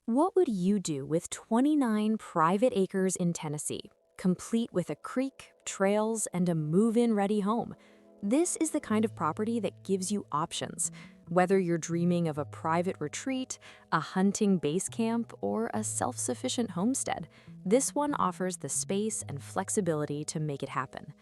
What would you do with 29 private acres in Tennessee, complete with a creek, trails, and a move-in ready home? This is the kind of property that gives you options. Whether you're dreaming of a private retreat, a hunting base camp, or a self-sufficient homestead, this one offers the space and flexibility to make it happen.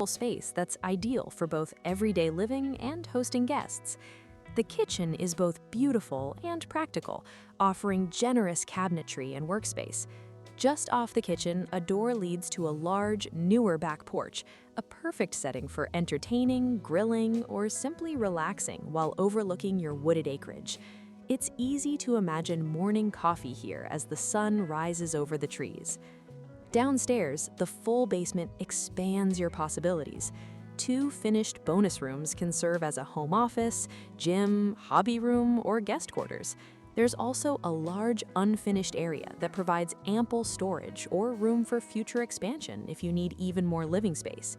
Space that's ideal for both everyday living and hosting guests. The kitchen is both beautiful and practical, offering generous cabinetry and workspace. Just off the kitchen, a door leads to a large, newer back porch, a perfect setting for entertaining, grilling, or simply relaxing while overlooking your wooded acreage. It's easy to imagine morning coffee here as the sun rises over the trees. Downstairs, the full basement expands your possibilities. 2 finished bonus rooms can serve as a home office, gym, hobby room, or guest quarters. There's also a large unfinished area that provides ample storage or room for future expansion if you need even more living space.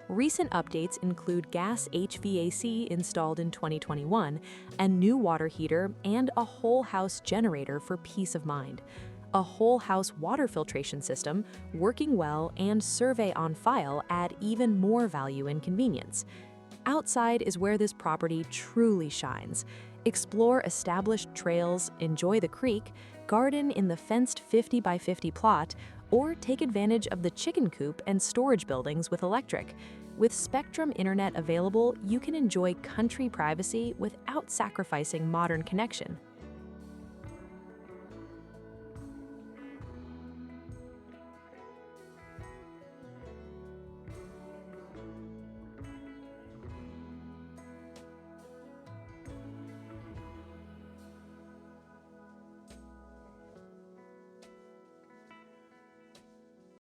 Recent updates include gas HVAC installed in 2021, a new water heater, and a whole house generator for peace of mind. A whole house water filtration system, working well, and survey on file add even more value and convenience. Outside is where this property truly shines. Explore established trails, enjoy the creek, garden in the fenced 50 by 50 plot, or take advantage of the chicken coop and storage buildings with electric. With Spectrum Internet available, you can enjoy country privacy without sacrificing modern connection.